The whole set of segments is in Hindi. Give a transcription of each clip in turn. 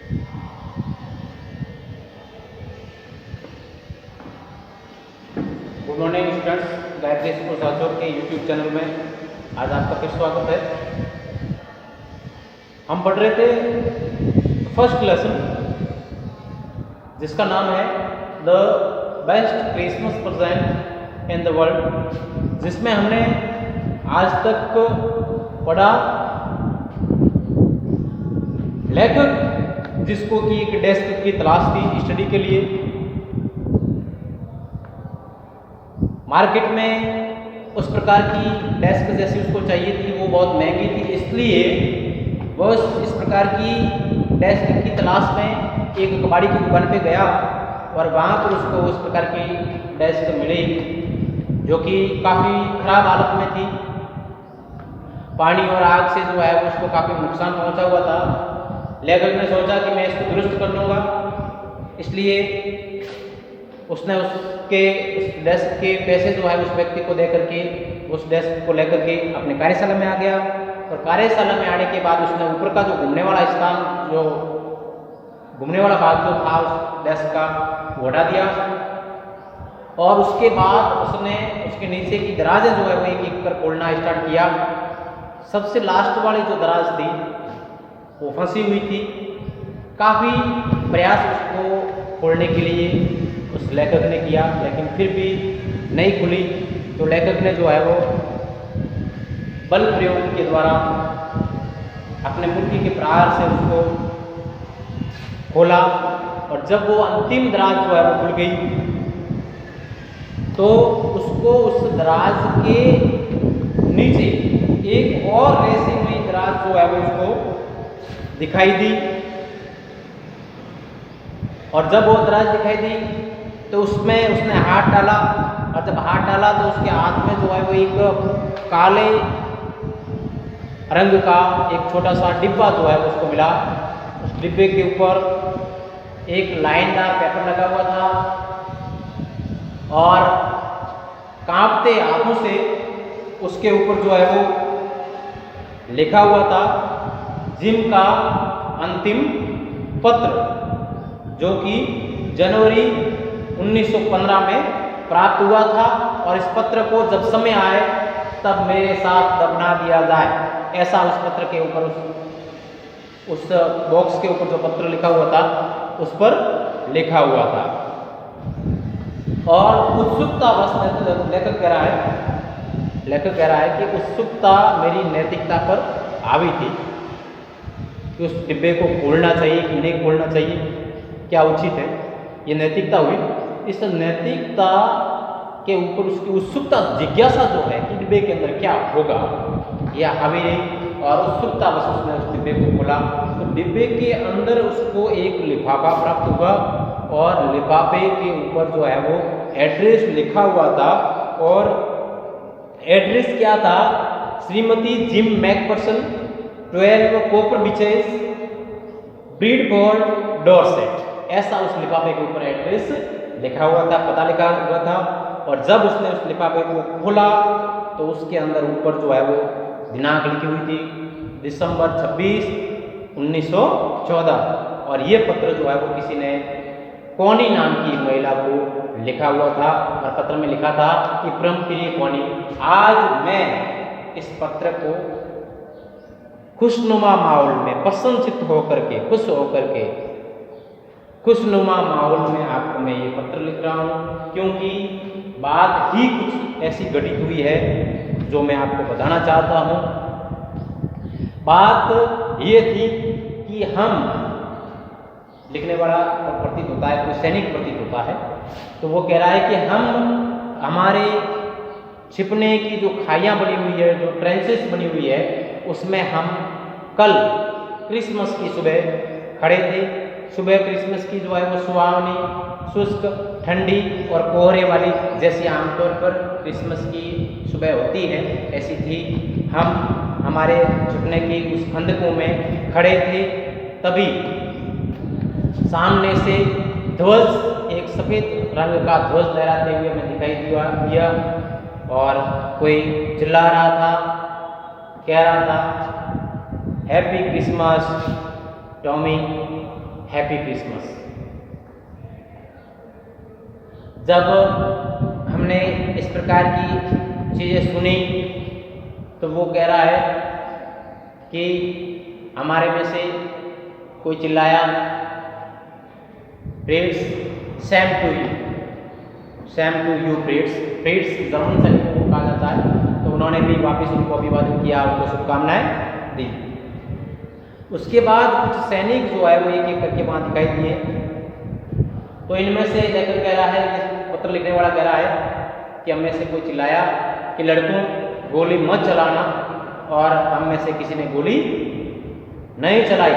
Good morning students, Gayatri school Sanchore के यूट्यूब चैनल में आज आपका फिर स्वागत है। हम पढ़ रहे थे फर्स्ट लेसन जिसका नाम है the best Christmas present in the world, जिसमें हमने आज तक पढ़ा लेखक जिसको कि एक डेस्क की तलाश थी स्टडी के लिए। मार्केट में उस प्रकार की डेस्क जैसी उसको चाहिए थी, वो बहुत महंगी थी, इसलिए वह इस प्रकार की डेस्क की तलाश में एक कबाड़ी की दुकान पे गया और वहाँ पर उसको उस प्रकार की डेस्क मिली जो कि काफ़ी ख़राब हालत में थी। पानी और आग से जो है वो उसको काफ़ी नुकसान पहुँचा हुआ था। लेखक ने सोचा कि मैं इसको दुरुस्त कर लूँगा, इसलिए उसने उसके उस डेस्क के पैसे जो है उस व्यक्ति को दे करके उस डेस्क को लेकर के अपने कार्यशाला में आ गया। और कार्यशाला में आने के बाद उसने ऊपर का जो घूमने वाला स्थान, जो घूमने वाला भाग जो था उस डेस्क का, वो हटा दिया। और उसके बाद उसने उसके नीचे की दराजें जो है वो एक एक कर खोलना स्टार्ट किया। सबसे लास्ट वाली जो दराज थी वो फंसी हुई थी। काफ़ी प्रयास उसको खोलने के लिए उस लेखक ने किया, लेकिन फिर भी नहीं खुली। तो लेखक ने जो है वो बल प्रयोग के द्वारा अपने मुट्ठी के प्रहार से उसको खोला। और जब वो अंतिम दराज जो है वो खुल गई तो उसको उस दराज के नीचे एक और रेसी हुई दराज जो है वो उसको दिखाई दी। और जब वो दराज दिखाई दी तो उसमें उसने हाथ डाला, और जब हाथ डाला तो उसके हाथ में जो है वो एक काले रंग का एक छोटा सा डिब्बा जो है उसको मिला। उस डिब्बे के ऊपर एक लाइनदार पेपर लगा हुआ था और कांपते हाथों से उसके ऊपर जो है वो लिखा हुआ था जिम का अंतिम पत्र, जो कि जनवरी 1915 में प्राप्त हुआ था। और इस पत्र को जब समय आए तब मेरे साथ दफना दिया जाए, ऐसा उस पत्र के ऊपर उस बॉक्स के ऊपर जो पत्र लिखा हुआ था उस पर लिखा हुआ था। और उत्सुकता बस लेखक कह रहा है कि उत्सुकता मेरी नैतिकता पर हावी थी कि उस डिब्बे को खोलना चाहिए कि नहीं खोलना चाहिए, क्या उचित है, ये नैतिकता हुई। इस नैतिकता के ऊपर उसकी उत्सुकता, जिज्ञासा जो है कि डिब्बे के अंदर क्या होगा, यह हावी रही। और उत्सुकता बस उसने उस डिब्बे को खोला तो डिब्बे के अंदर उसको एक लिफाफा प्राप्त हुआ और लिफाफे के ऊपर जो है वो एड्रेस लिखा हुआ था। और एड्रेस क्या था? Shrimati Jim McPherson, 12 Copper Beeches, Bradford, Dorset, ऐसा उस लिफाफे के ऊपर एड्रेस लिखा हुआ था, पता लिखा हुआ था। और जब उसने उस लिफाफे को खोला तो उसके अंदर ऊपर जो है वो दिनांक लिखी हुई थी, दिसंबर 26, 1914। और ये पत्र जो है वो किसी ने कौनी नाम की महिला को लिखा हुआ था। और पत्र में लिखा था कि परम प्रिय कौनी, आज मैं इस पत्र को खुशनुमा माहौल में प्रसन्नचित्त होकर के, खुश होकर के, खुशनुमा माहौल में आपको मैं ये पत्र लिख रहा हूँ, क्योंकि बात ही कुछ ऐसी घटित हुई है जो मैं आपको बताना चाहता हूँ। बात ये थी कि हम, लिखने वाला प्रतीत होता है, कोई सैनिक प्रतीत होता है, तो वो कह रहा है कि हम, हमारे छिपने की जो खाइयाँ बनी हुई है, जो ट्रेंचेस बनी हुई है, उसमें हम कल क्रिसमस की सुबह खड़े थे। सुबह क्रिसमस की जो है वो सुहावनी, शुष्क, ठंडी और कोहरे वाली, जैसी आमतौर पर क्रिसमस की सुबह होती है, ऐसी थी। हम हमारे छिपने की उस खंदकों में खड़े थे। तभी सामने से ध्वज, एक सफ़ेद रंग का ध्वज लहराते हुए हमें दिखाई दिया और कोई चिल्ला रहा था, कह रहा था, happy Christmas Tommy, happy Christmas. जब हमने इस प्रकार की चीज़ें सुनी तो वो कह रहा है कि हमारे में से कोई चिल्लाया, प्रेड्स same to you, same to you प्रेड्स। प्रेड्स जर्मन सैनिकों को कहा जाता है, तो उन्होंने भी वापस उनको अभिवादन किया, उनको शुभकामनाएं दी। उसके बाद कुछ सैनिक जो है वो एक एक करके वहाँ दिखाई दिए। तो इनमें से लेकर कह रहा है, पत्र लिखने वाला कह रहा है कि हम में से कोई चिल्लाया कि लड़कों गोली मत चलाना, और हम में से किसी ने गोली नहीं चलाई।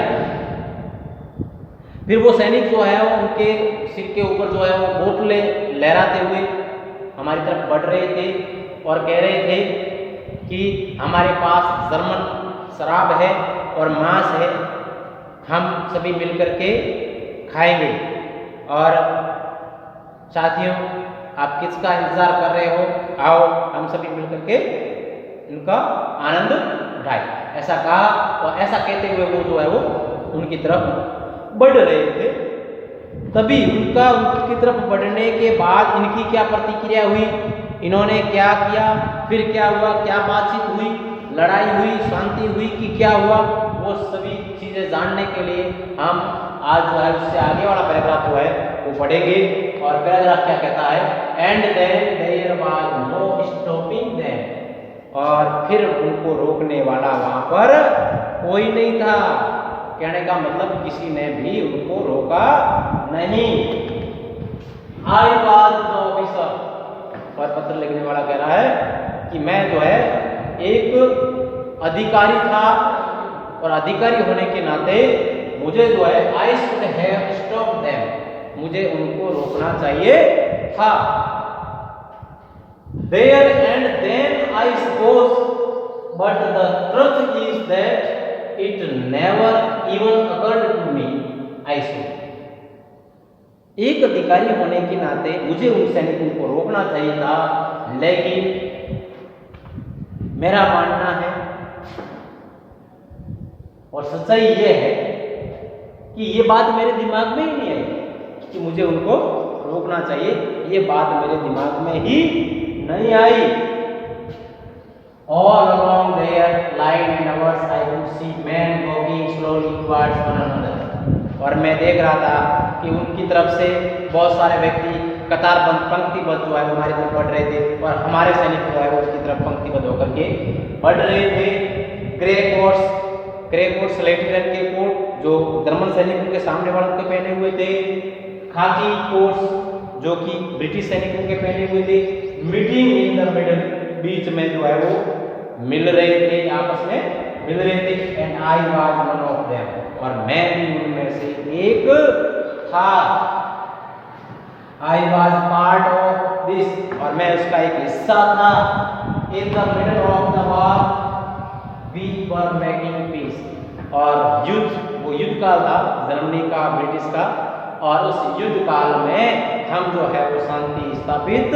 फिर वो सैनिक जो है वो उनके सिर के ऊपर जो है वो बोतलें लहराते हुए हमारी तरफ बढ़ रहे थे और कह रहे थे कि हमारे पास जर्मन शराब है और मांस है, हम सभी मिलकर के खाएंगे। और साथियों, आप किसका इंतजार कर रहे हो? आओ हम सभी मिलकर के इनका आनंद उठाएं। ऐसा कहा, और ऐसा कहते हुए वो जो है वो उनकी तरफ बढ़ रहे थे। तभी उनकी तरफ बढ़ने के बाद इनकी क्या प्रतिक्रिया हुई, इन्होंने क्या किया, फिर क्या हुआ, क्या बातचीत हुई, लड़ाई हुई, शांति हुई कि क्या हुआ, वो सभी चीज़ें जानने के लिए हम आज जो है उससे आगे वाला पैराग्राफ जो है वो पढ़ेंगे। और पैराग्राफ क्या कहता है? And then there was no stopping them, और फिर उनको रोकने वाला वहां पर कोई नहीं था। कहने का मतलब किसी ने भी उनको रोका नहीं। आई वाज द ऑफिसर, और पत्र लिखने वाला कह रहा है कि मैं जो है एक अधिकारी था, और अधिकारी होने के नाते मुझे जो है I should have stop them, मुझे उनको रोकना चाहिए था। There and then I suppose, but the truth is that it never even occurred to me I should. एक अधिकारी होने के नाते मुझे उन सैनिकों को रोकना चाहिए था, लेकिन मेरा मानना है और सच्चाई ये है कि ये बात मेरे दिमाग में ही नहीं आई कि मुझे उनको रोकना चाहिए। ये बात मेरे दिमाग में ही नहीं आई। All along their line and ours I could see men walking slowly towards one another. और मैं देख रहा था कि उनकी तरफ से बहुत सारे व्यक्ति कतारबंद पंक्तिबद्ध जो है वो हमारी तरफ बढ़ रहे थे, और हमारे सैनिक जो है वो उसकी तरफ पंक्तिबद्ध होकर के बढ़ रहे थे। ग्रे कोट स्लेटी रंग के कोट जो जर्मन सैनिकों के सामने वालों के पहने हुए थे, खाकी कोट्स जो कि ब्रिटिश सैनिकों के पहने हुए थे। मीटिंग इन द मिडल, बीच में जो है वो मिल रहे थे, आपस में मिल रहे थे। And I was one of them, और मैं भी उनमें से एक था। I was part of this, और मैं उसका एक हिस्सा था। In the middle of the war we were making peace, और वो युद्ध काल था जर्मनी का, ब्रिटिश का, और उस युद्ध काल में हम जो है वो शांति स्थापित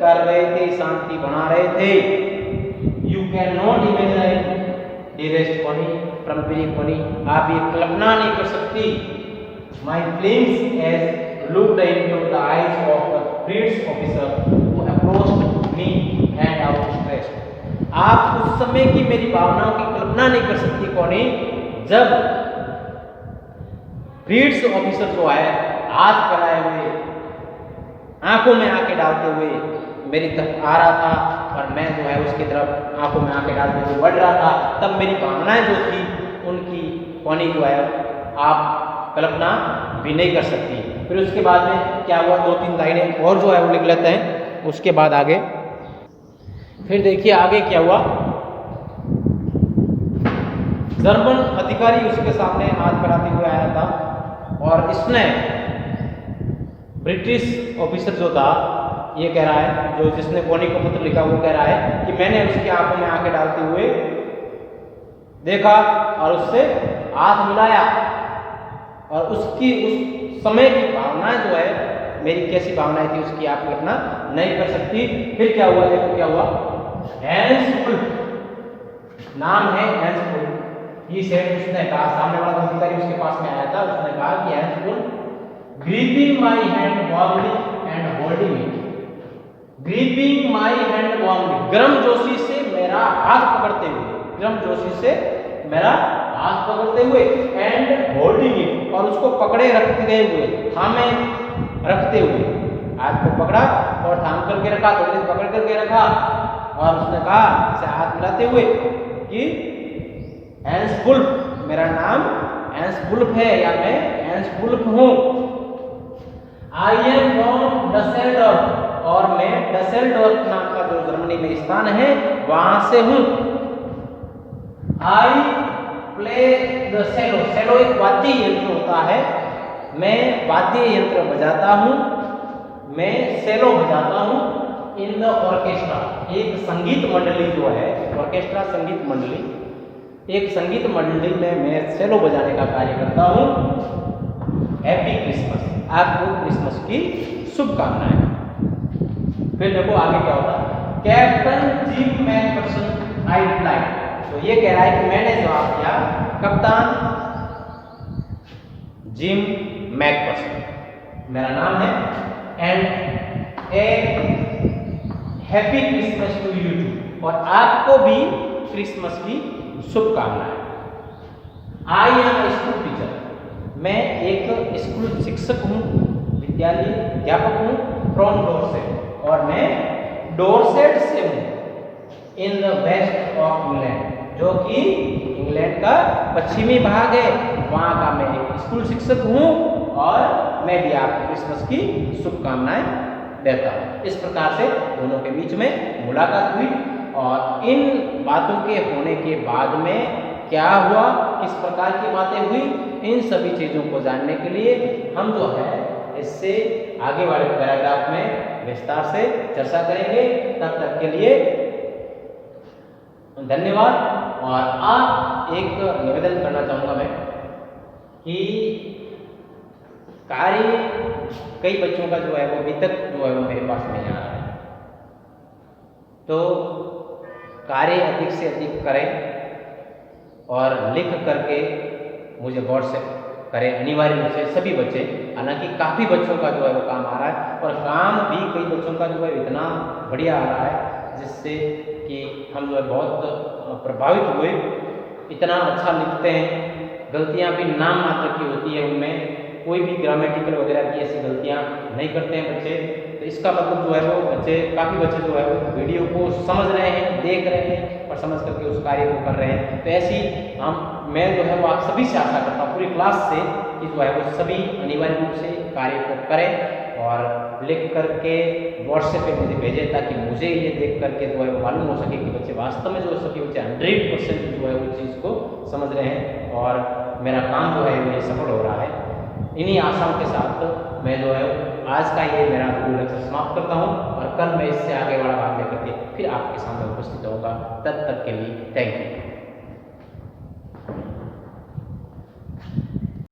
कर रहे थे, शांति बना रहे थे। You can not imagine dearest funny from very funny, आप ये कल्पना नहीं कर सकती। My feelings as looked into the eyes of the British officer who approached me hand outstretched. आप उस समय की मेरी भावनाओं की कल्पना नहीं कर सकती कौनी, जब ब्रिटिश ऑफिसर जो है हाथ फैलाए हुए, आंखों में आंखें डालते हुए मेरी तरफ आ रहा था, और मैं जो है उसकी तरफ आंखों में आंखें डालते हुए बढ़ रहा था। तब मेरी भावनाएं जो थी उनकी कौनी जो है आप कल्पना भी नहीं कर सकती। फिर उसके बाद में क्या हुआ, 2-3 लाइनें और जो है वो लिख लेते हैं, उसके बाद आगे फिर देखिए आगे क्या हुआ। जर्मन अधिकारी उसके सामने हाथ फैलाते हुए आया था, और इसने ब्रिटिश ऑफिसर जो था ये कह रहा है, जो जिसने कौनी को पत्र लिखा वो कह रहा है कि मैंने उसकी आंखों में आंखें डालते हुए देखा और उससे हाथ मिलाया, और उसकी उस समय की भावनाएं जो है, मेरी कैसी भावनाएं थी उसकी आप कल्पना नहीं कर सकती। फिर क्या हुआ, देखो क्या हुआ। हैंस वुल्फ नाम है, हैंस वुल्फ। ये सेठ उसने कहा, सामने वाला अधिकारी उसके पास में आया था, उसने कहा कि hands gripping my hand warmly and holding it. Gripping my hand warmly, गर्मजोशी से मेरा हाथ पकड़ते हुए, गर्मजोशी से मेरा हाथ पकड़ते हुए, एंड होल्डिंग इट, और उसको पकड़े रखते हुए, थामे रखते हुए, हाथ को पकड़ा और थाम करके रखा, थोड़ी देर पकड़ करके रखा, और उसने कहा इसे हाथ मिलाते हुए कि हैंस वुल्फ, मेरा नाम हैंस वुल्फ है या मैं हैंस वुल्फ हूँ। आई एम फ्रॉम डसेल्डॉर्फ, और मैं डसेल्डॉर्फ नाम का जो जर्मनी में स्थान है वहां से हूँ। आई प्ले द सेलो, सेलो एक वाद्य यंत्र होता है, मैं वाद्य यंत्र बजाता हूँ, मैं सेलो बजाता हूँ। इन द ऑर्केस्ट्रा, एक संगीत मंडली जो है, ऑर्केस्ट्रा संगीत मंडली, एक संगीत मंडली में मैं सेलो बजाने का कार्य करता हूँ। हैप्पी क्रिसमस, आपको क्रिसमस की शुभकामनाएं। फिर देखो आगे क्या होता है। Captain gym Macpherson I reply, तो ये कह रहा है कि मैंने जवाब दिया, कप्तान जिम मैकफर्सन मेरा नाम है, and a happy Christmas to you too, और आपको भी क्रिसमस की शुभकामनाएं। आई एम स्कूल टीचर, मैं एक स्कूल शिक्षक हूँ, विद्यालय अध्यापक हूँ, फ्रॉम डोरसेट, और मैं डोरसेट से हूँ। In the west of England, जो कि इंग्लैंड का पश्चिमी भाग है, वहाँ का मैं एक स्कूल शिक्षक हूँ, और मैं भी आपको क्रिसमस की शुभकामनाएं देता हूँ। इस प्रकार से दोनों के बीच में मुलाकात हुई, और इन बातों के होने के बाद में क्या हुआ, किस प्रकार की बातें हुई, इन सभी चीज़ों को जानने के लिए हम जो है इससे आगे वाले पैराग्राफ में विस्तार से चर्चा करेंगे। तब तक के लिए धन्यवाद। और आप एक निवेदन करना चाहूँगा मैं कि कार्य कई बच्चों का जो है वो अभी तक जो है वो मेरे पास नहीं आ रहा है, तो कार्य अधिक से अधिक करें और लिख करके मुझे व्हाट्सएप करें, अनिवार्य रूप से सभी बच्चे। हालांकि काफ़ी बच्चों का जो है वो काम आ रहा है, और काम भी कई बच्चों का जो है इतना बढ़िया आ रहा है जिससे कि हम जो है बहुत प्रभावित हुए। इतना अच्छा लिखते हैं, गलतियाँ भी नाम मात्र की होती है, उनमें कोई भी ग्रामेटिकल वगैरह की ऐसी गलतियाँ नहीं करते हैं बच्चे। तो इसका मतलब जो है वो बच्चे, काफ़ी बच्चे जो है वो वीडियो को समझ रहे हैं, देख रहे हैं और समझ करके उस कार्य को कर रहे हैं। तो ऐसी मैं जो है वो आप सभी से आशा करता हूँ, पूरी क्लास से, कि जो है वो सभी अनिवार्य रूप से कार्य को करें और लिख करके व्हाट्सएप पे मुझे भेजें, ताकि मुझे ये देख करके जो है वो मालूम हो सके कि बच्चे वास्तव में जो सभी बच्चे 100% जो है वो चीज़ को समझ रहे हैं, और मेरा काम जो है ये सफल हो रहा है। इन्हीं आशाओं के साथ मैं जो है आज का ये मेरा लेक्चर समाप्त करता हूँ, और कल मैं इससे आगे वाला भाग लेकर के फिर आपके सामने उपस्थित होगा। तब तक के लिए थैंक यू।